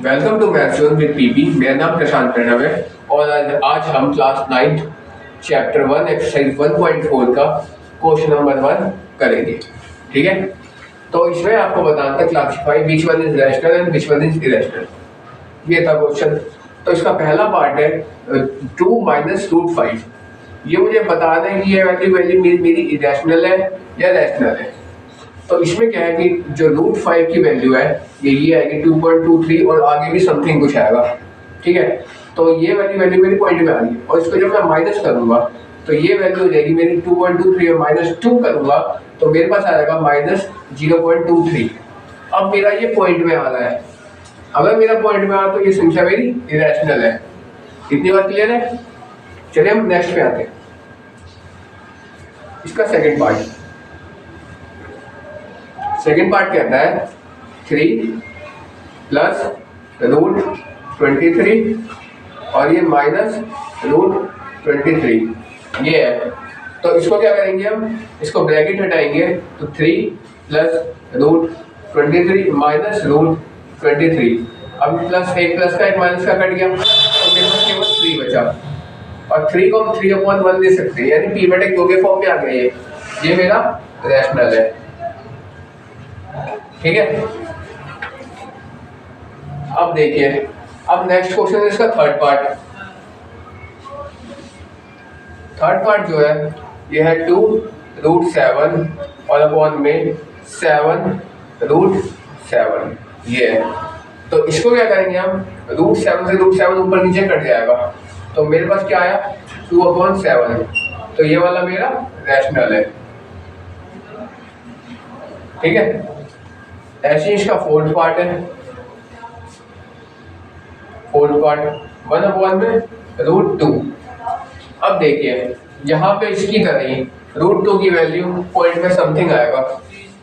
Welcome to maths with PP. मेरा नाम प्रशांत प्रणव है और आज हम क्लास 9 चैप्टर 1 एक्सरसाइज 1.4 का क्वेश्चन नंबर 1 करेंगे। ठीक है, तो इसमें आपको बताना था classify which one is rational and which one is irrational, ये था क्वेश्चन। तो इसका पहला पार्ट है 2 माइनस रूट 5। ये मुझे बताना है कि ये वैल्यू मेरी इरेशनल है या रैशनल है। तो इसमें क्या है कि जो रूट 5 की वैल्यू है ये आएगी 2.23 और आगे भी समथिंग कुछ आएगा। ठीक है, तो ये वाली वैल्यू मेरी पॉइंट में आ गई और इसको जब मैं माइनस करूंगा तो ये वैल्यू हो जाएगी मेरी 2.23 और -2 करूंगा तो मेरे पास आ जाएगा -0.23। अब मेरा ये पॉइंट में आ रहा है। अगर मेरा पॉइंट में आ रहा तो ये संख्या मेरी इरेशनल है। इतनी बात क्लियर है? चलिए हम नेक्स्ट पे आते हैं। इसका सेकेंड पार्ट कहता है 3 प्लस रूट 23 और ये माइनस रूट 23 ये है। तो इसको क्या करेंगे हम, इसको ब्रैकेट हटाएंगे तो 3 प्लस रूट 23 माइनस रूट 23। अब प्लस एक प्लस का एक माइनस का कट गया तो मेरे पास केवल 3 बचा और 3 को हम 3/1 दे सकते हैं, यानी p बटे q के फॉर्म में आ गया। ये मेरा रैशनल है। ठीक है, अब देखिए, अब नेक्स्ट क्वेश्चन है इसका थर्ड पार्ट जो है ये है 2 रूट 7 और अपॉन में 7 रूट 7 ये है। तो इसको क्या करेंगे हम, रूट 7 से रूट 7 ऊपर नीचे कट जाएगा तो मेरे पास क्या आया 2/7। तो ये वाला मेरा रैशनल है। ठीक है, ऐसे इसका फोर्थ पार्ट है। फोर्थ पार्ट 1/में रूट 2। अब देखिए यहाँ पे इसकी तरह ही रूट 2 की वैल्यू पॉइंट में समथिंग आएगा।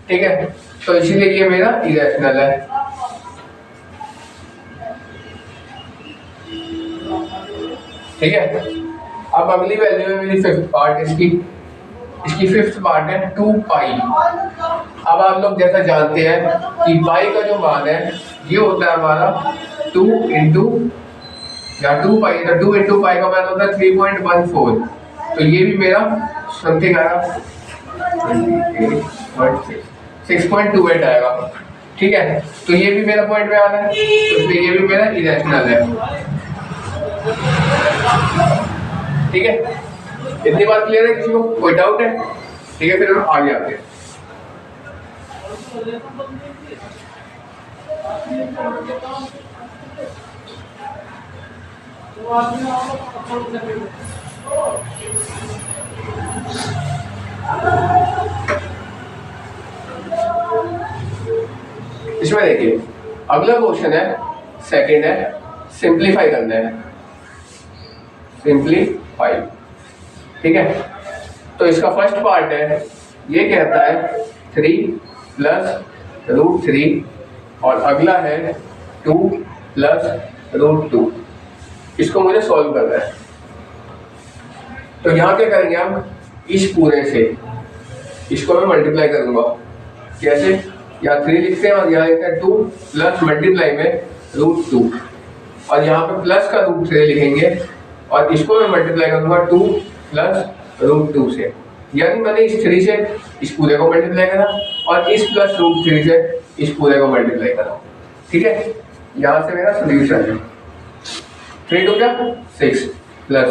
ठीक है, तो इसीलिए ये मेरा इरेशनल है। ठीक है, अब अगली वैल्यू है मेरी फिफ्थ पार्ट। इसकी फिफ्थ पार्ट है 2 पाई। अब आप लोग जैसा जानते हैं कि पाई का जो मान है ये होता है हमारा 2 इंटू या 2 पाई, तो 2 इंटू पाई का मान होता है 3.14। तो ये भी मेरा समथिंग आएगा 6.28 आएगा। ठीक है, तो ये भी मेरा पॉइंट में आ रहा है तो इसलिए ये भी मेरा इरेशनल है। ठीक है, इतनी बात क्लियर है? किसी को कोई डाउट है? ठीक है, फिर हम आगे आते हैं। इसमें देखिए अगला क्वेश्चन है, सेकंड है, सिंप्लीफाई करना है। सिंप्लीफाई, ठीक है, तो इसका फर्स्ट पार्ट है, ये कहता है 3 प्लस रूट 3 और अगला है 2 प्लस रूट 2। इसको मुझे सॉल्व करना है। तो यहाँ क्या करेंगे हम, इस पूरे से इसको मैं मल्टीप्लाई करूंगा। कैसे? यहाँ 3 लिखते हैं और यहाँ लिखते हैं 2 प्लस मल्टीप्लाई में रूट 2 और यहाँ पे प्लस का रूट 3 लिखेंगे और इसको मैं मल्टीप्लाई करूंगा 2 प्लस रूट 2 से, यानी मैंने इस 3 से इस पूरे को मल्टीप्लाई करा और इस प्लस रूट 3 से इस पूरे को मल्टीप्लाई करा। ठीक है, यहाँ से मेरा सोल्यूशन है 3 2 क्या 6 प्लस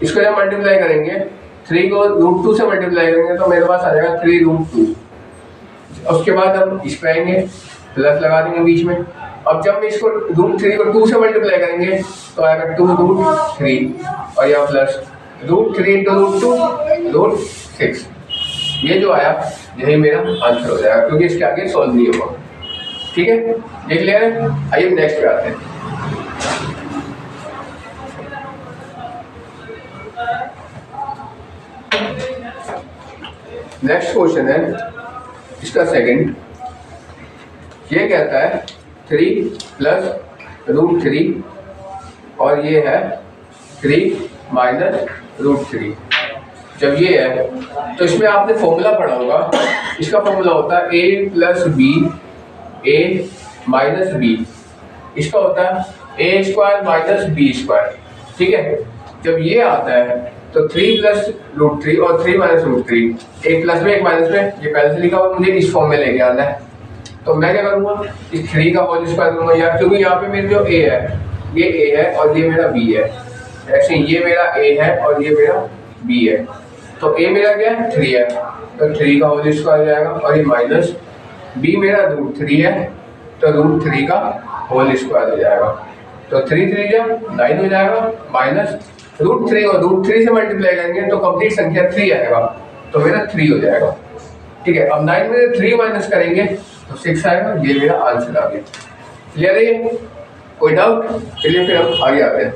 इसको जब मल्टीप्लाई करेंगे 3 को रूट 2 से मल्टीप्लाई करेंगे तो मेरे पास आ जाएगा 3 रूट 2। उसके बाद हम इस पे आएंगे, प्लस लगा देंगे बीच में। अब जब मैं इसको रूट 3 को 2 से मल्टीप्लाई करेंगे तो आएगा 2 रूट 3 और यहाँ plus root 3 into root 2 root 6। ये जो आया यही मेरा आंसर हो जाएगा क्योंकि इसके आगे सॉल्व नहीं होगा। ठीक है, ये क्लियर है? आइए नेक्स्ट पे आते हैं। नेक्स्ट क्वेश्चन है इसका सेकंड। ये कहता है 3 प्लस रूट 3 और ये है 3 माइनस रूट 3। जब ये है तो इसमें आपने फॉर्मूला पढ़ा होगा। इसका फॉर्मूला होता है a plus b a minus b. इसका होता है a square minus b square. ठीक है, जब ये आता है तो 3 प्लस रूट 3 और 3 माइनस रूट 3, एक प्लस में एक माइनस में, ये पहले से लिखा हुआ, मुझे इस फॉर्म में लेके आना है। तो मैं क्या करूँगा, इस 3 का होल स्क्वायर करूँगा यार, क्योंकि यहाँ पे मेरे जो ए है ये ए है और ये मेरा बी है, ऐसे ये मेरा ए है और ये मेरा बी है। तो ए मेरा क्या है 3 है, तो 3 का होल स्क्वायर हो जाएगा, और ये माइनस बी मेरा रूट 3 है, तो रूट 3 का होल स्क्वायर हो जाएगा। तो 3 3 जा 9 हो जाएगा, माइनस रूट 3 और रूट 3 से मल्टीप्लाई करेंगे तो कंप्लीट संख्या 3 आएगा, तो मेरा 3 हो जाएगा। ठीक है, अब 9 में 3 माइनस करेंगे तो 6 आएगा, ये मेरा आंसर आ गया। क्लियर है ये, कोई डाउट? चलिए फिर हम आगे आते हैं।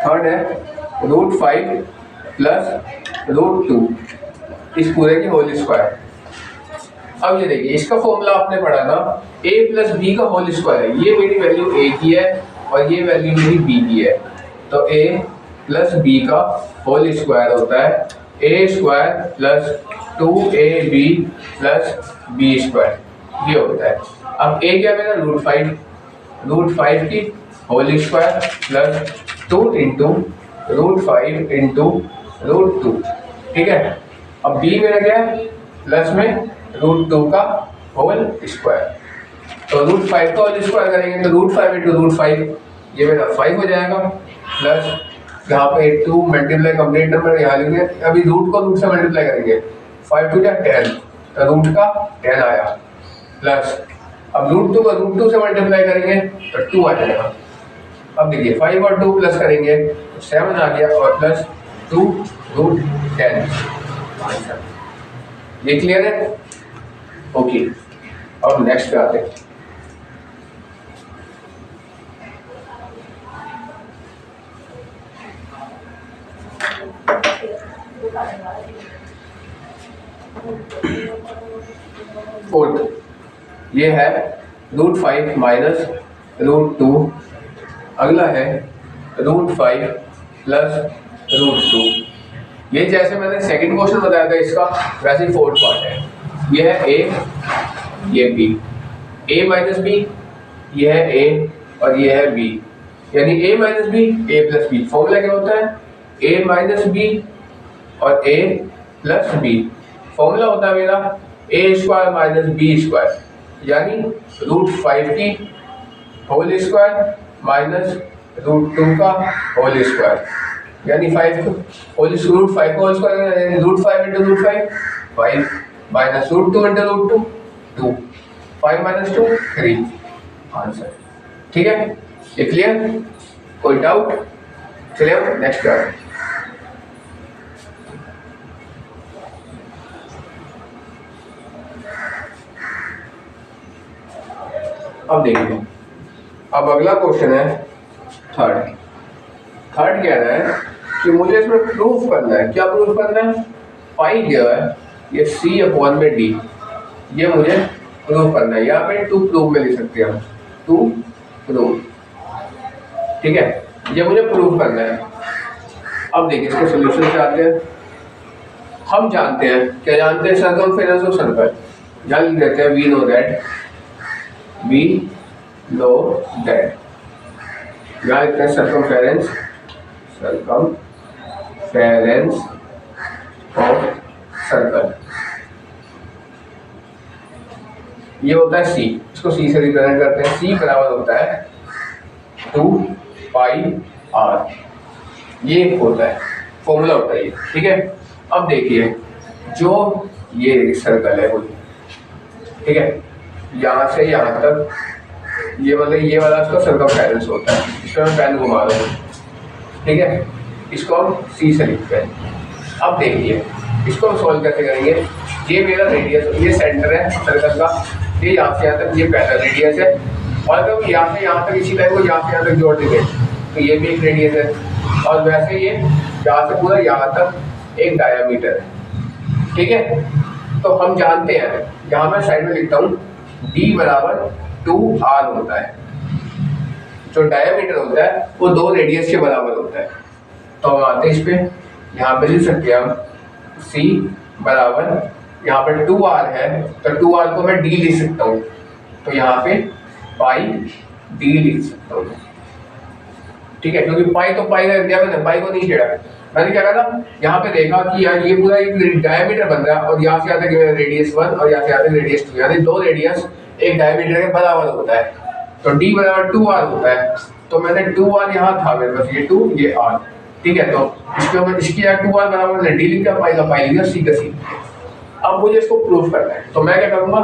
थर्ड है रूट 5 प्लस रूट 2 इस पूरे की होल स्क्वायर। अब ये देखिए, इसका फॉर्मूला आपने पढ़ा ना, a प्लस बी का होल स्क्वायर है, ये मेरी वैल्यू a की है और ये वैल्यू मेरी b की है, तो a प्लस b का होल स्क्वायर होता है a square plus 2ab plus b square, ये होता है। अब a क्या मेरा रूट 5 की whole square plus 2 into root 5 into root 2। ठीक है, अब b मेरा क्या है प्लस में रूट 2 का होल स्क्वायर, तो रूट 5 का होल स्क्वायर करेंगे तो रूट 5 इंटू रूट 5, ये मेरा 5 हो जाएगा, प्लस यहाँ पे 2 मल्टीप्लाई कंप्लीट नंबर यहाँ लिखेंगे, अभी रूट को रूट से मल्टीप्लाई करेंगे, 5 टू 10, तो रूट का 10 आया, प्लस अब रूट 2 को रूट 2 से मल्टीप्लाई करेंगे तो 2 आ जाएगा। अब देखिए 5 और 2 प्लस करेंगे तो 7 आ गया, और प्लस 2 रूट 10। ये क्लियर है? ओके, अब नेक्स्ट पे आते हैं। फोर्थ, ये है रूट 5 माइनस रूट 2, अगला है रूट 5 प्लस रूट 2। ये जैसे मैंने सेकंड क्वेश्चन बताया था इसका, वैसे ही फोर्थ पार्ट है। ये है ए, ये बी, ए माइनस बी, ये है ए और ये है बी, यानी ए माइनस बी ए प्लस बी। फॉर्मूला क्या होता है ए माइनस बी और ए प्लस बी। फॉर्मूला होता है मेरा ए स्क्वायर माइनस बी स्क्वायर, यानी रूट 5 की होल स्क्वायर माइनस रूट 2 का होल स्क्वायर, यानी 5 होल रूट 5 का whole square, root 5 into root 5 minus root 2 into root 2 5 minus 2 3 answer. ठीक है, ये क्लियर? कोई डाउट? चलिए नेक्स्ट क्लास। अब देखिए, अब अगला क्वेश्चन है थर्ड कह रहा है कि मुझे इसमें प्रूफ करना है। क्या प्रूफ करना है? पाई क्या है ये c अपॉन में d, ये मुझे प्रूफ करना है। यहाँ पे टू प्रूफ में लिख सकते हैं हम, टू प्रूफ। ठीक है, ये मुझे प्रूफ करना है। अब देखिए इसके सोल्यूशन से आते हैं। हम जानते हैं, क्या जानते हैं? Circumference of circle. यहाँ लिख देते हैं वी नो दैट यहाँ लिखते हैं सर्कमफेरेंस ऑफ सर्कल। ये होता है c, इसको c से रिप्रेजेंट करते हैं। c बराबर होता है 2 पाई r, ये होता है फॉर्मूला होता है ये। ठीक है, अब देखिए जो ये सर्कल है कोई, ठीक है, यहाँ से यहाँ तक ये मतलब ये वाला इसका सर्कमफेरेंस होता है। इसको मैं पेन घुमा रहा हूँ। ठीक है, इसको हम c से लिखते हैं। अब देखिए इसको हम सॉल्व कैसे करेंगे। ये मेरा रेडियस, ये सेंटर है सर्कल का, ये यहाँ से यहाँ तक ये पहला रेडियस है, और अगर हम यहाँ से यहाँ तक इसी लाइन को यहाँ से यहाँ तक जोड़ देंगे तो ये भी एक रेडियस है, और वैसे ये यहाँ से पूरा यहाँ तक एक डायामीटर है। ठीक है, तो हम जानते हैं, यहाँ मैं साइड में लिखता हूँ d बराबर 2r होता है। जो डायमीटर होता है वो 2 रेडियस के बराबर होता है। तो हम आते हैं इस पे, यहाँ पे लिख सकते हैं हम C बराबर, यहाँ पे 2r है तो 2r को मैं d लिख सकता हूँ, तो यहाँ पे पाई d लिख सकता हूँ। ठीक है, क्योंकि पाई तो पाई रख दिया मैंने, पाई को नहीं छेड़ा। मैंने क्या कहा, यहाँ पे देखा कि यार ये पूरा एक डायमीटर बन रहा है और यहाँ से आते हैं रेडियस 1 और यहाँ से आते हैं रेडियस 2, यानी 2 रेडियस एक डायमीटर के बराबर होता है, तो d बराबर 2r होता है। तो मैंने 2r यहाँ था मेरे पास, ये 2 ये r, ठीक है, तो इसको मैं इसकी 2r बराबर मैंने d लिख दिया, पाई का पाई लिख दिया, c का c। अब मुझे इसको प्रूफ करना है, तो मैं क्या करूंगा,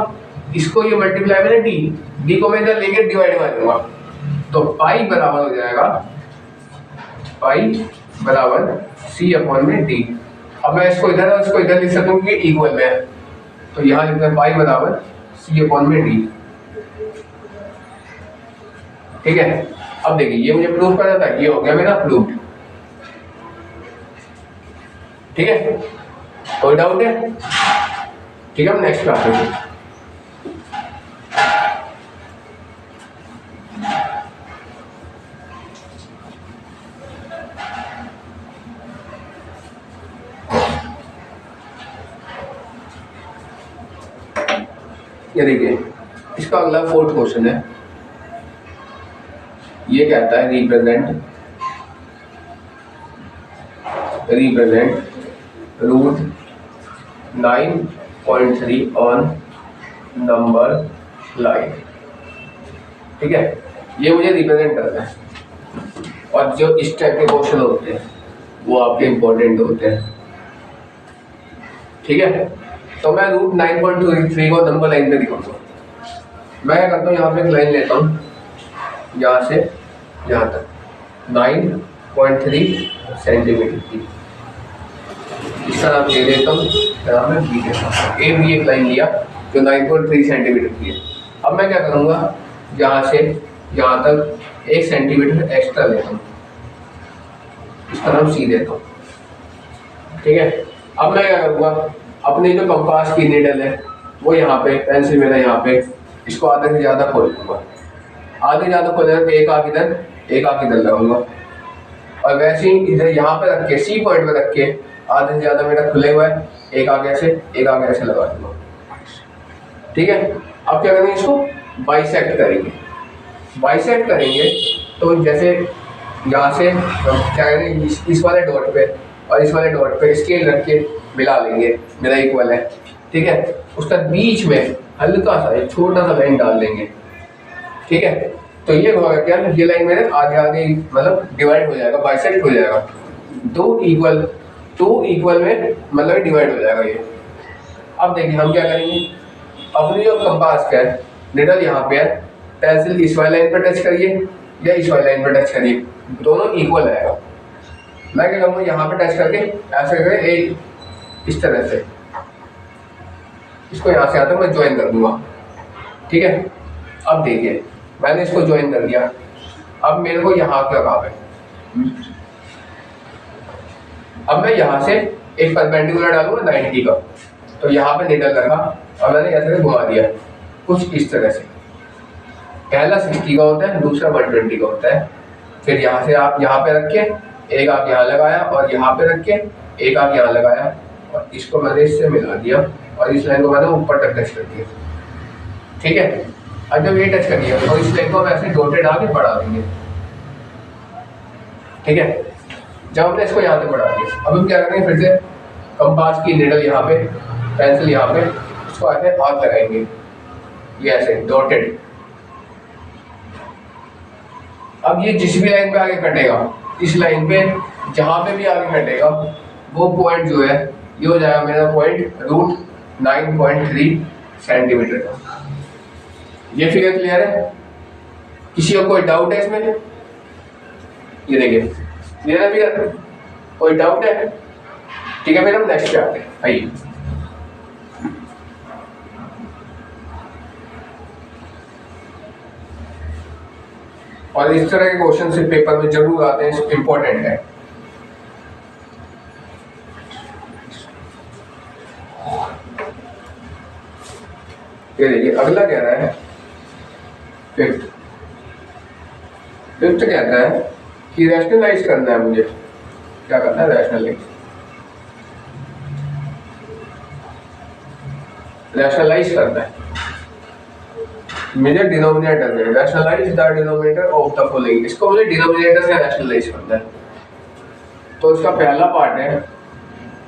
इसको ये मल्टीप्लाई मैंने d को मैं इधर लेके डिवाइड कर दूंगा, तो पाई बराबर हो जाएगा, पाई बराबर c अपॉन में d। अब मैं इसको इधर और इसको इधर लिख सकता हूँ कि इक्वल में है, तो यहाँ लिखते हैं पाई बराबर c अपॉन में d। ठीक है, अब देखिए ये मुझे प्रूफ करना था, ये हो गया मेरा प्रूफ। ठीक है, कोई डाउट है? ठीक है, हम नेक्स्ट पे आते हैं। ये देखिए, इसका अगला 4th क्वेश्चन है। ये कहता है represent root 9.3 on number line. ठीक है, ये मुझे रिप्रेजेंट करना है, और जो इस टाइप के क्वेश्चन होते हैं वो आपके इंपॉर्टेंट होते हैं। ठीक है, तो मैं रूट 9.3 को नंबर लाइन पे दिखाऊंगा। मैं क्या करता हूँ, यहाँ पे एक लाइन लेता हूँ, यहाँ से यहाँ तक 9.3 सेंटीमीटर की, इसका नाम ए देता हूँ, नाम है बी देता हूँ। ए भी एक लाइन लिया जो 9.3 सेंटीमीटर की है। अब मैं क्या करूँगा, यहाँ से यहाँ तक 1 सेंटीमीटर एक्स्ट्रा लेता हूँ, इसका नाम सी देता हूँ। ठीक है, अब मैं क्या करूँगा, अपने जो कंपास की नीडल है वो यहाँ पे, पेंसिल मेरा यहाँ पे, इसको आधे से ज़्यादा खोल दूँगा। आधे से ज़्यादा खोलने पर एक आँख इधर एक आँख इधर लगाऊंगा, और वैसे ही इधर यहाँ पे रख के सी पॉइंट पे रख के आधे से ज़्यादा मेरा खुले हुआ है, एक आँख ऐसे एक आँख ऐसे लगा दूँगा। ठीक है, अब क्या करेंगे, इसको बाइसेक्ट करेंगे। बाइसेक्ट करेंगे तो जैसे यहाँ से क्या करेंगे, इस वाले डॉट पे और इस वाले डॉट पे स्केल रख के मिला लेंगे, मेरा इक्वल है। ठीक है, उसका बीच में हल्का सा एक छोटा सा लाइन डाल देंगे। ठीक है, तो ये होगा क्या, ये लाइन मेरे आगे आगे मतलब डिवाइड हो जाएगा, बाइसेक्ट हो जाएगा, दो इक्वल में मतलब डिवाइड हो जाएगा ये। अब देखिए हम क्या करेंगे, अपनी जो कंपास का है निडल यहाँ पे है, पेंसिल इस वाली लाइन पर टच करिए या इस वाली लाइन पर टच करिए, दोनों इक्वल आएगा। मैं क्या करूँगा, यहाँ पे टच करके ऐसे करके एक इस तरह से इसको यहाँ से आता मैं ज्वाइन कर दूंगा। ठीक है, अब देखिए मैंने इसको ज्वाइन कर दिया, अब मेरे को यहाँ क्या काम है, अब मैं यहाँ से एक परपेंडिकुलर डालूंगा 90 का, तो यहाँ पे निडल रखा और मैंने ऐसे घुमा दिया कुछ इस तरह से। पहला 60 का होता है, दूसरा 120 का होता है। फिर यहाँ से आप यहाँ पे रख के एक आँख यहाँ लगाया और यहाँ पे रख के एक आँख यहाँ लगाया, और इसको मैंने इससे मिला दिया और इस लाइन को मैंने ऊपर तक टच कर दिया। ठीक है, अब जब ये टच कर दिया तो इस लाइन को हम ऐसे डॉटेड आगे बढ़ा देंगे। ठीक है, जब हमने इसको यहाँ तक बढ़ा दिया, अब हम क्या करेंगे, फिर से कंपास की निडल यहाँ पे, पेंसिल यहाँ पे, इसको ऐसे हाथ लगाएंगे, ये ऐसे डॉटेड। अब ये जिस भी लाइन पे आगे कटेगा, इस लाइन पे जहाँ पे भी आगे कटेगा वो पॉइंट जो है ये हो जाएगा मेरा पॉइंट रूट 9.3 सेंटीमीटर का। ये फिगर क्लियर है? किसी को कोई डाउट है इसमें? ये देखिए क्लियर है फिगर, कोई डाउट है? ठीक है, फिर हम नेक्स्ट पे आते हैं। आइए, और इस तरह के क्वेश्चन से पेपर में जरूर आते हैं, इंपॉर्टेंट है। ये देखिए अगला कह रहा है 5th फिफ्थ कहता है कि रैशनलाइज करना है मुझे। क्या करना है? रैशनलाइज करना है मुझे डिनोमिनेटर में। Rationalise the denominator of the following, इसको मुझे डिनोमिनेटर से रैशनलाइज करना है। तो इसका पहला पार्ट है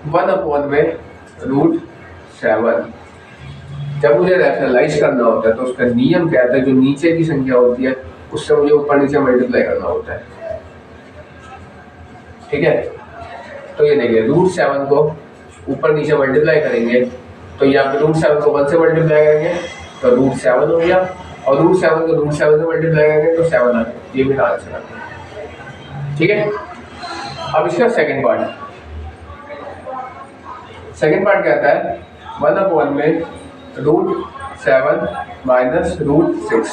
1/√7। जब मुझे रैशनलाइज करना होता है तो उसका नियम कहता है जो नीचे की संख्या होती है उससे मुझे ऊपर नीचे मल्टीप्लाई करना होता है। ठीक है, तो ये देखिए √7 को ऊपर नीचे मल्टीप्लाई करेंगे तो यहाँ पे √7 को 1 से मल्टीप्लाई करेंगे तो √7 हो गया, और √7 को √7 से मल्टीप्लाई करेंगे तो 7 आ गया। ये मेरा आंसर है। ठीक है, अब इसका सेकंड पार्ट कहता है 1/√7 माइनस √6।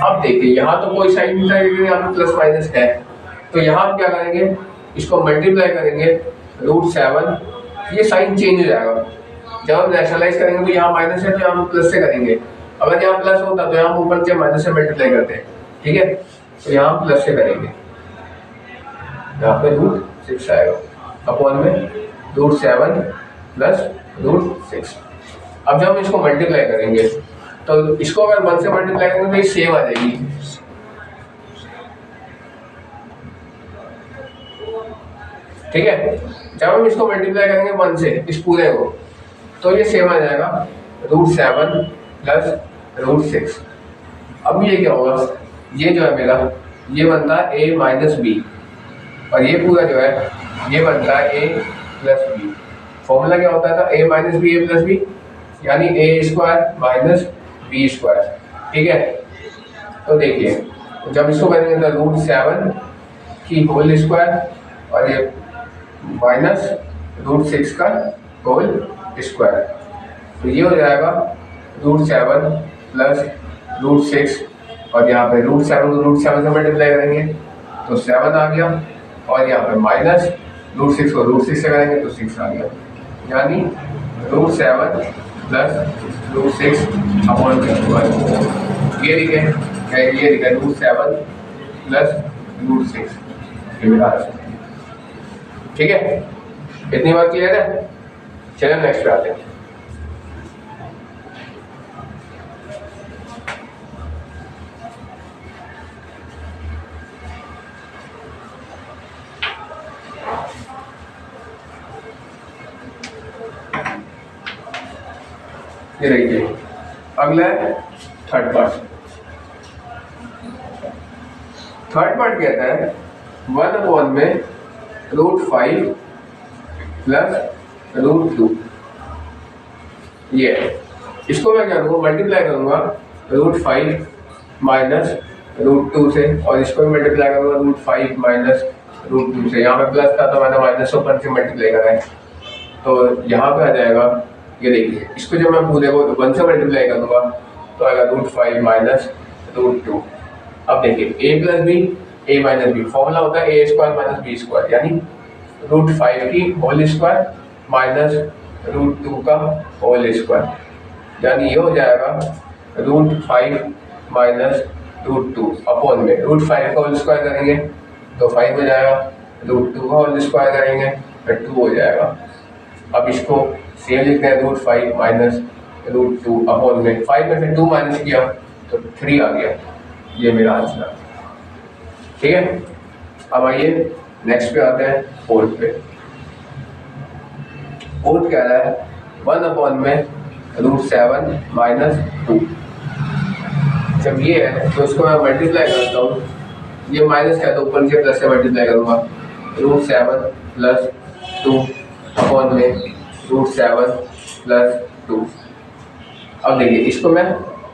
अब देखिए यहाँ तो कोई साइन नहीं था, यहाँ पे प्लस माइनस है, तो यहाँ हम क्या करेंगे, इसको मल्टीप्लाई करेंगे √7, ये साइन चेंज हो जाएगा। जब हम रैशनलाइज करेंगे तो यहाँ माइनस है तो यहाँ हम प्लस से करेंगे, अगर यहाँ प्लस होता तो यहाँ ऊपर से माइनस से मल्टीप्लाई करते हैं। ठीक है, तो यहाँ हम प्लस से करेंगे, यहाँ पे √6 आएगा अपॉन में √7 प्लस √6। अब जब हम इसको मल्टीप्लाई करेंगे तो इसको अगर 1 से मल्टीप्लाई करेंगे तो ये सेम आ जाएगी। ठीक है, जब हम इसको मल्टीप्लाई करेंगे 1 से इस पूरे को तो ये सेम आ जाएगा √7 प्लस √6। अब ये क्या होगा, ये जो है मेरा ये बनता है a माइनस बी, और ये पूरा जो है ये बनता है a प्लस बी। फॉर्मूला क्या होता था, a minus b a plus b, यानी a² माइनस b²। ठीक है, तो देखिए जब इसको करेंगे तो √7 की होल स्क्वायर और ये माइनस √6 का होल स्क्वायर, तो ये हो जाएगा √7 प्लस √6, और यहाँ पे √7 को √7 से मल्टीप्लाई करेंगे तो 7 आ गया, और यहाँ पे माइनस √6 को √6 से करेंगे तो 6 आ गया, यानी √7 प्लस √6 अपॉन 1। ये लिखे √7 प्लस √6, ये मेरा आंसर। ठीक है, इतनी बात क्लियर है। चलिए नेक्स्ट पे आते हैं। ये देखिए अगला है थर्ड पार्ट। थर्ड पार्ट कहता है 1/√5 प्लस √2। ये इसको मैं क्या करूँगा, मल्टीप्लाई करूँगा √5 माइनस √2 से, और इसको भी मल्टीप्लाई करूँगा √5 माइनस √2 से। यहाँ पे प्लस था तो मैंने माइनस ऊपर से मल्टीप्लाई करा है, तो यहाँ पे आ जाएगा। ये देखिए इसको जब मैं पूरे को 1 से मल्टीप्लाई करूँगा तो आएगा √5 माइनस √2। अब देखिए a plus b a minus b, formula होता है a² माइनस b², यानी √5 की होल स्क्वायर माइनस √2 का होल स्क्वायर, यानी ये हो जाएगा √5 माइनस √2 अपॉन में √5 का होल स्क्वायर करेंगे तो 5 हो जाएगा, √2 का होल स्क्वायर करेंगे तो 2 हो जाएगा। अब इसको सेम लिखते हैं √5 माइनस √2 अपॉन में 5 में से 2 माइनस किया तो 3 आ गया। ये मेरा आंसर है। ठीक है, अब आइए नेक्स्ट पे आते हैं फोर्थ पे। फोर्थ कह रहा है 1/√7 माइनस 2। जब ये है तो इसको मैं मल्टीप्लाई करता हूँ, ये माइनस है तो ऊपर से प्लस से मल्टीप्लाई करूँगा √7 प्लस 2 अपॉन में √7 प्लस 2। अब देखिए इसको मैं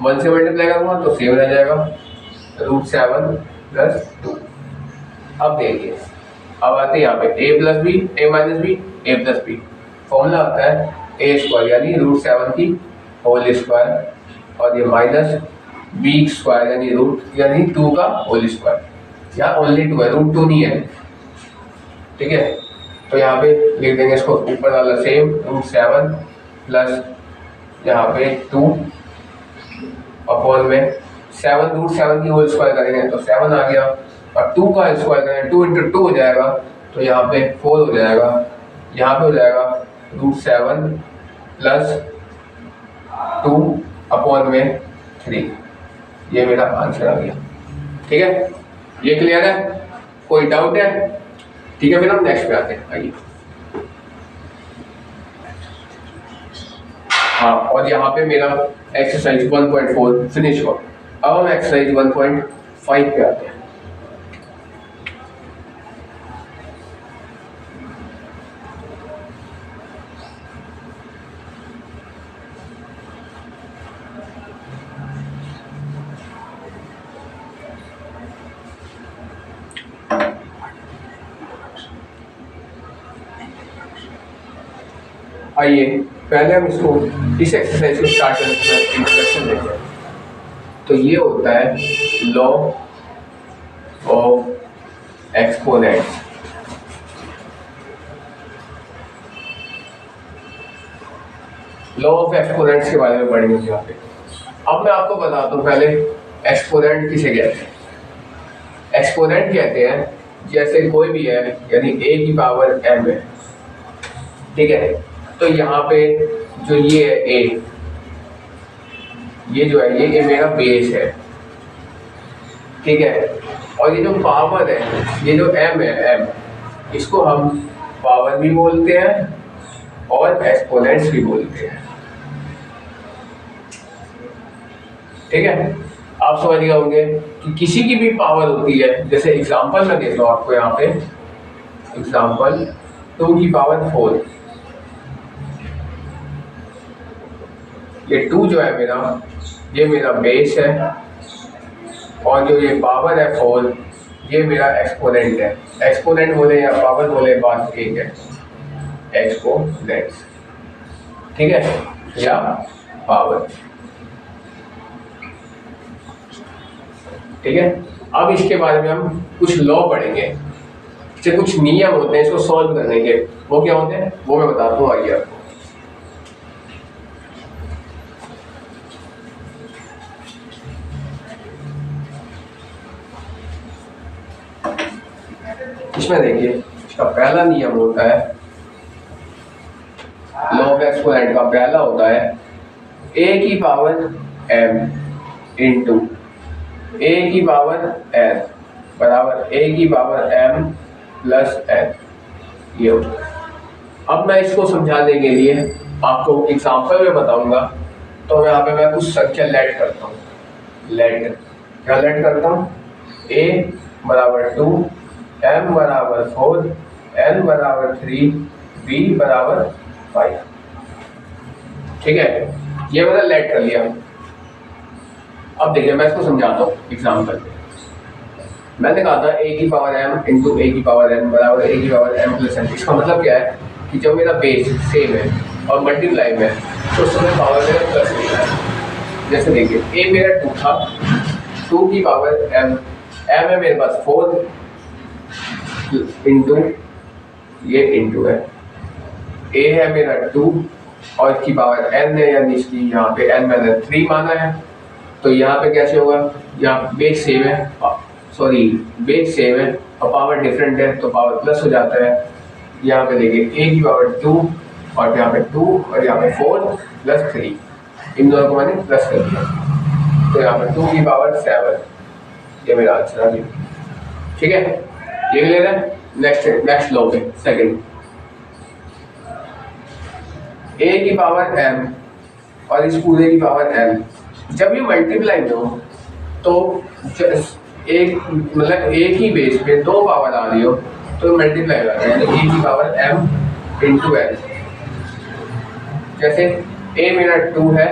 1 से मल्टीप्लाई करूँगा तो सेम रह जाएगा √7 प्लस 2। अब देखिए अब आते हैं यहाँ पे a plus b a minus b a plus b, formula होता है a² यानी √7 की होल स्क्वायर, और ये माइनस b² यानी 2 का होल स्क्वायर। यहाँ ओनली 2 है, √2 नहीं है। ठीक है, तो यहाँ पे लिख देंगे इसको ऊपर वाला सेम √7 प्लस यहाँ पे 2 अपॉन में 7 √7 की होल स्क्वायर करेंगे तो 7 आ गया, और 2 का स्क्वायर करें 2 इंटू 2 हो जाएगा, तो यहाँ पे 4 हो जाएगा, यहाँ पे हो जाएगा √7 प्लस 2/3। ये मेरा आंसर आ गया। ठीक है, ये क्लियर है? कोई डाउट है? ठीक है, फिर हम नेक्स्ट पे आते हैं। आइए, हाँ, और यहाँ पे मेरा एक्सरसाइज 1.4 फिनिश हुआ। अब हम एक्सरसाइज 1.5 पे आते हैं। आइए, पहले हम इसको इस एक्सरसाइज को स्टार्ट करने के बाद इंट्रोडक्शन देते हैं। तो ये होता है law of exponents. Law of exponents के बारे में पढ़ेंगे यहाँ पे। अब मैं आपको बताता हूँ पहले एक्सपोनेंट किसे कहते हैं। एक्सपोनेंट कहते हैं जैसे कोई भी है, यानी a की पावर m है, ठीक है, तो यहाँ पे जो ये है a, ये जो है ये मेरा बेस है, ठीक है, और ये जो पावर है, ये जो m है, m, इसको हम पावर भी बोलते हैं और एक्सपोनेंट्स भी बोलते हैं। ठीक है, आप समझ गए होंगे कि किसी की भी पावर होती है, जैसे एग्जांपल मैं देता हूँ आपको यहाँ पे, एग्जांपल 2 की पावर 4, ये 2 जो है मेरा, ये मेरा बेस है, और जो ये पावर है 4, ये मेरा एक्सपोनेंट है। एक्सपोनेंट बोले या पावर बोले, बात एक है, एक्सपोनेंट्स, ठीक है, या पावर, ठीक है। अब इसके बारे में हम कुछ लॉ पढ़ेंगे, इससे कुछ नियम होते हैं इसको सॉल्व करने के। वो क्या होते हैं वो मैं बताता हूँ, आइए आपको। इसमें देखिए, इसका पहला नियम होता है, लॉ ऑफ एक्सपोनेंट का पहला होता है a की पावर m इंटू a की पावर n बराबर a की पावर m प्लस n। ये होता है। अब मैं इसको समझाने के लिए आपको एग्जांपल में बताऊंगा, तो यहाँ पे मैं कुछ संख्या लेट करता हूँ। लेट क्या लेट करता हूँ? a बराबर 2, m बराबर 4, n बराबर 3, b बराबर 5। ठीक है, ये मैंने लेट कर लिया। अब देखिए, मैं इसको समझाता हूँ एग्जाम्पल पे। मैंने कहा था a की पावर m इंटू a की पावर n बराबर a की पावर m प्लस n। इसका मतलब क्या है कि जब मेरा बेस सेम है और मल्टीप्लाई में, तो उस समय पावर मेरा प्लस मिला है। जैसे देखिए, a मेरा 2 था, 2 की पावर m है मेरे पास 4 इंटू, ये इंटू है, a है मेरा 2 और इसकी पावर n है, यानी इसकी यहाँ पे n मैंने 3 माना है। तो यहाँ पे कैसे होगा, यहाँ बेस सेम है, सॉरी बेस सेम है और पावर डिफरेंट है, तो पावर प्लस हो जाता है। यहाँ पे देखिए a की पावर 2 और यहाँ पे 2 और यहाँ पे 4 प्लस 3, इन दोनों को मैंने प्लस कर दिया, तो यहाँ पे 2 की पावर 7। ये मेरा आंसर आ गया। ठीक है, ये क्लियर है? नेक्स्ट लॉ पे सेकंड, a की पावर m और इस पूरे की पावर n जब ये मल्टीप्लाई में हो, तो एक मतलब एक ही बेस पे 2 पावर आ रही हो तो मल्टीप्लाई कर रहे हैं, a की पावर m इंटू n। जैसे a मेरा 2 है,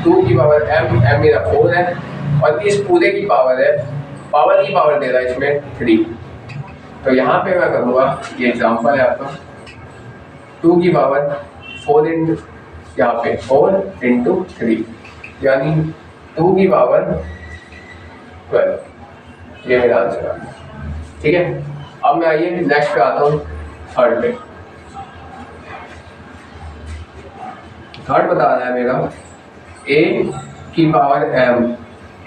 2 की पावर m मेरा 4 है, और इस पूरे की पावर है, पावर की पावर दे रहा है इसमें 3। तो यहाँ पे मैं करूँगा, ये एग्जांपल है आपका, 2 की पावर 4 इंटू, यहाँ पे 4 इंटू 3, यानी 2 की पावर 12। ये मेरा आंसर आ गया। ठीक है, अब मैं आइए नेक्स्ट पे आता हूँ, थर्ड पे। थर्ड बता रहा है मेरा a की पावर m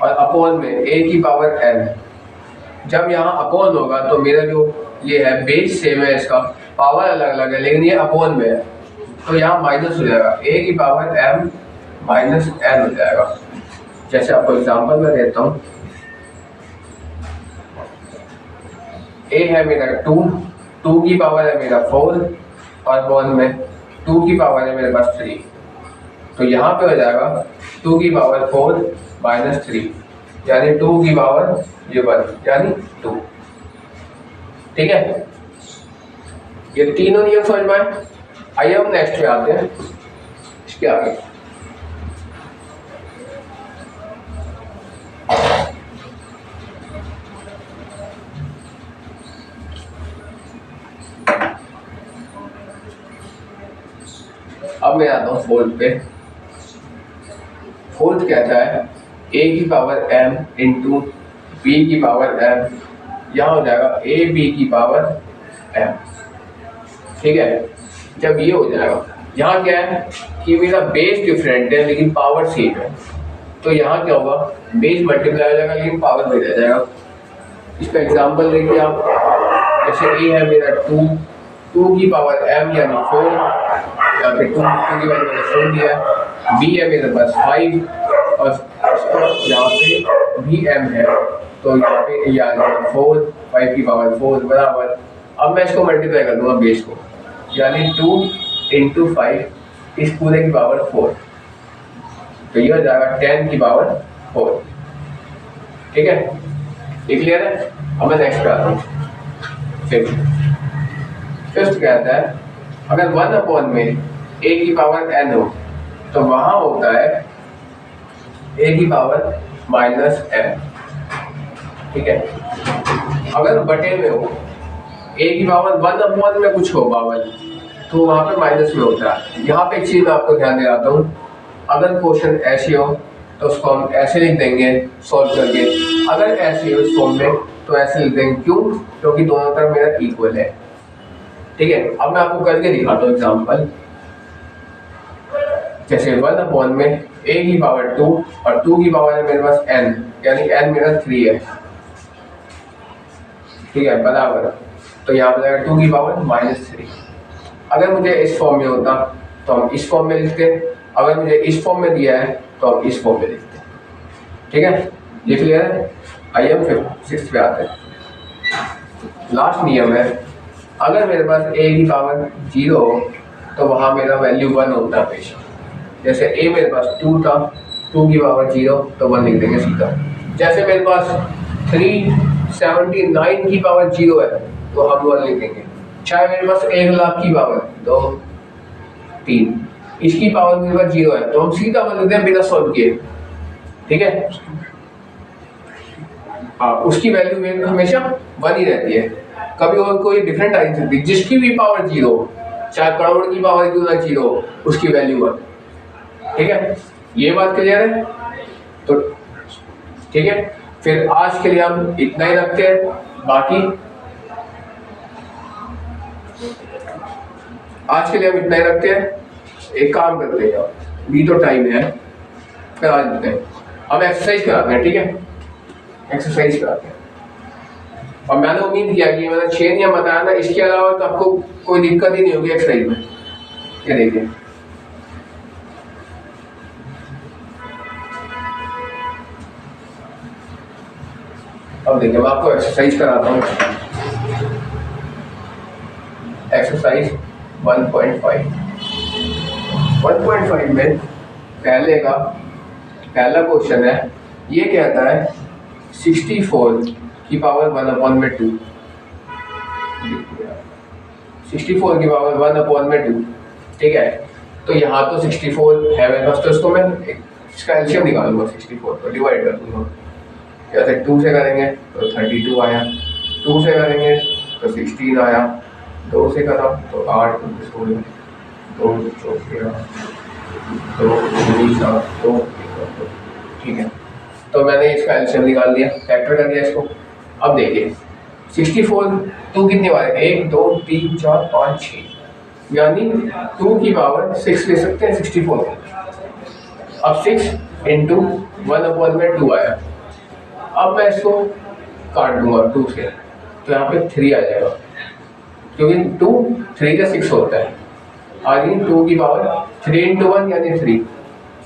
और अपॉन में a की पावर n जब यहाँ अपॉन होगा तो मेरा जो ये है बेस सेम है, इसका पावर अलग अलग है लेकिन ये अपॉन में है, तो यहाँ माइनस हो जाएगा, a की पावर m माइनस n हो जाएगा। जैसे आपको एग्जांपल में देता हूँ, a है मेरा 2, 2 की पावर है मेरा 4 और अपॉन में 2 की पावर है मेरे पास 3, तो यहाँ पे हो जाएगा 2 की पावर 4 माइनस 3 यानी 2 की पावर ये 1 यानी 2। ठीक है, ये तीनों नियम समझ में आए। आइए हम नेक्स्ट पे आते हैं, इसके आगे। अब मैं आता हूँ फोर्थ पे। फोर्थ कहता है a की पावर m इंटू b की पावर m, यहाँ हो जाएगा a b की पावर m। ठीक है, जब ये हो जाएगा, यहाँ क्या है कि मेरा बेस डिफरेंट है लेकिन पावर सेम है, तो यहाँ क्या होगा, बेस मल्टीप्लाई हो जाएगा लेकिन पावर में रह जाएगा। इसका एग्जांपल देखिए आप, जैसे a है मेरा 2, 2 की पावर m यानी 4, या फिर 2 की वैल्यू मैंने 4 दिया है, b है मेरे पास 5 और यहाँ पे भी m है, तो यहाँ पे ये आ जाएगा 4, 5 की पावर 4 बराबर। अब मैं इसको मल्टीप्लाई कर दूंगा बेस को, यानी 2 इंटू 5 इस पूरे की पावर 4, तो ये हो जाएगा 10 की पावर 4। ठीक है, ये क्लियर है। अब मैं नेक्स्ट पे आता हूँ। फिफ्थ कहता है अगर 1 अपॉन में a की पावर n हो तो वहां होता है a की पावर माइनस n। ठीक है, अगर बटे में हो a की पावर 1 अपॉन में कुछ हो पावर, तो वहां पे माइनस में होता है। यहाँ पे एक चीज मैं आपको ध्यान दिलाता हूँ, अगर क्वेश्चन ऐसे हो तो उसको हम ऐसे लिख देंगे सॉल्व करके, अगर ऐसे हो इस फॉर्म में तो ऐसे लिख देंगे। क्यों? क्योंकि दोनों तरफ मेरा इक्वल है। ठीक है, अब मैं आपको करके दिखाता हूँ एग्जांपल। जैसे 1 अपॉन में a की पावर 2 और 2 की पावर है मेरे पास n, यानी n मेरा 3 है। ठीक है, बराबर, तो यहाँ पर जाएगा 2 की पावर माइनस 3। अगर मुझे इस फॉर्म में होता तो हम इस फॉर्म में लिखते, अगर मुझे इस फॉर्म में दिया है तो हम इस फॉर्म में लिखते। ठीक है, ये क्लियर है। आइए हम 6 पे आते हैं। लास्ट नियम है, अगर मेरे पास a की पावर 0 हो तो वहाँ मेरा वैल्यू 1 होता है हमेशा। जैसे a मेरे पास 2 था, 2 की पावर 0 तो 1 लिख देंगे सीधा। जैसे मेरे पास 379 की पावर 0 है तो हम 1 लिख देंगे। चाहे मेरे पास 1 लाख की पावर 2, 3, इसकी पावर मेरे पास 0 है तो हम सीधा 1 लिखते हैं बिना सॉल्व किए। ठीक है, हाँ, उसकी वैल्यू में हमेशा 1 ही रहती है, कभी और कोई डिफरेंट आ नहीं सकती। जिसकी भी पावर 0, चाहे करोड़ की पावर क्यों ना 0, उसकी वैल्यू 1। ठीक है, ये बात क्लियर है। तो ठीक है, फिर आज के लिए हम इतना ही रखते हैं, बाकी आज के लिए हम इतना ही रखते हैं। एक काम करते हैं, अभी तो टाइम है, करा देते हैं, हम एक्सरसाइज कराते हैं। ठीक है, एक्सरसाइज कराते हैं। और मैंने उम्मीद किया कि मैंने 6 नियम बताया ना, इसके अलावा तो आपको कोई दिक्कत ही नहीं होगी एक्सरसाइज में। ये देखिए, अब देखिए मैं आपको एक्सरसाइज कराता हूँ। एक्सरसाइज 1.5 में पहला क्वेश्चन है, ये कहता है 64 की पावर 1 अपॉन में 2। 64 की पावर 1 अपॉन में 2। ठीक है, तो यहाँ तो 64 है मेरे पास, तो इसको मैं इसका एलसीएम निकालूंगा, 64 को डिवाइड कर दूंगा। जैसे 2 से करेंगे तो 32 आया, 2 से करेंगे तो 16 आया, 2 से करा तो 8, 16, 2 2। ठीक है, तो मैंने इसका एलसीएम निकाल दिया, फैक्टर कर दिया इसको। अब देखिए 64 2 कितनी बार है, 1 2 3 4 5 6, यानी 2 की पावर 6 ले सकते हैं 64। अब 6 इंटू 1 अपॉन में 2 आया। अब मैं इसको काट दूंगा 2 से, तो यहाँ पे 3 आ जाएगा, क्योंकि 2 3 का 6 होता है। आ गई 2 की पावर 3 × 1 यानी 3,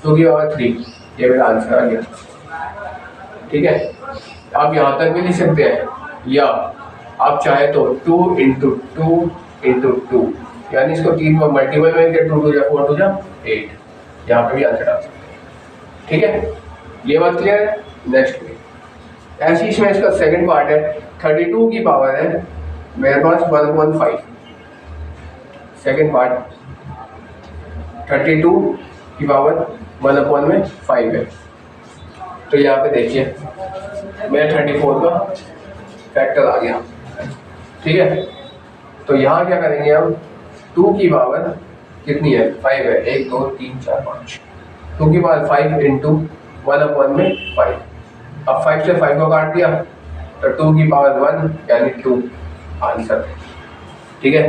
2 की पावर 3, ये मेरा आंसर आ गया। ठीक है, आप यहाँ तक भी लिख सकते हैं, या आप चाहे तो 2 × 2 × 2, यानी इसको 3 में मल्टीपल में 2 2 4 2 8, यहाँ पे भी आंसर डाल सकते हैं। ठीक है, ये बात क्लियर है। नेक्स्ट में ऐसे इसमें इसका सेकंड पार्ट है, 32 की पावर है मेरे पास 1/5। सेकंड पार्ट 32 की पावर 1/5 है। तो यहाँ पे देखिए मेरा 34 का फैक्टर आ गया। ठीक है, तो यहाँ क्या करेंगे हम, 2 की पावर कितनी है, 5 है, 1 2 3 4 5, 2 की पावर 5 × 1/5। अब 5 से 5 को काट दिया तो 2 की पावर 1 यानी 2 आंसर। ठीक है,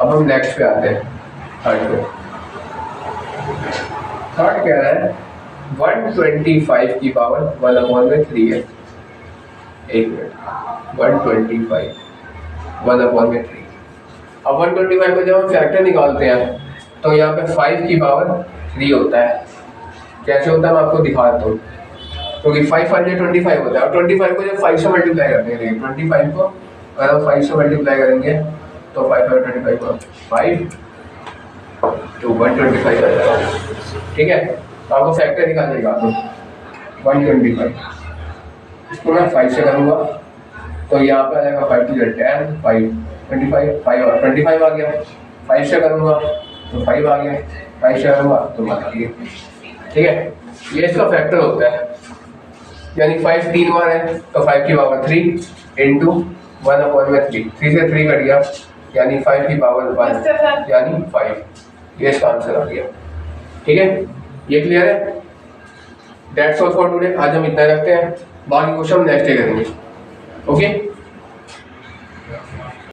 अब हम नेक्स्ट पे आते हैं, थर्ड पे। थर्ड कह रहा है 125 की पावर 1/3 है। एक मिनट, 125 1/3। अब 125 को जब हम फैक्टर निकालते हैं तो यहाँ पे 5 की पावर 3 होता है। कैसे होता है मैं आपको दिखाता हूँ, क्योंकि 525 होता है, और 25 को जब 5 से मल्टीप्लाई करते हैं, 25 को अगर हम 5 से मल्टीप्लाई करेंगे तो 5 और 25 को 5 तो 125 आ जाएगा। ठीक है, तो आपको फैक्टर निकालने का 125, इसको मैं 5 से करूँगा तो यहाँ पे आ जाएगा 5 × 10 5 25 5 और 25 आ गया। 5 से करूँगा तो 5 आ गया, 5 से करूँगा तो 1 आ गया। ठीक है, ये इसका फैक्टर होता है, यानी 5 3 बार है तो 5 की पावर 3 × 1/3, 3 से 3 कट गया यानी 5 की पावर 1 यानी 5। ये इसका आंसर आ गया। ठीक है, ये क्लियर है। That's all for today. आज हम इतना रखते हैं, बाकी क्वेश्चन नेक्स्ट डे करेंगे। ओके।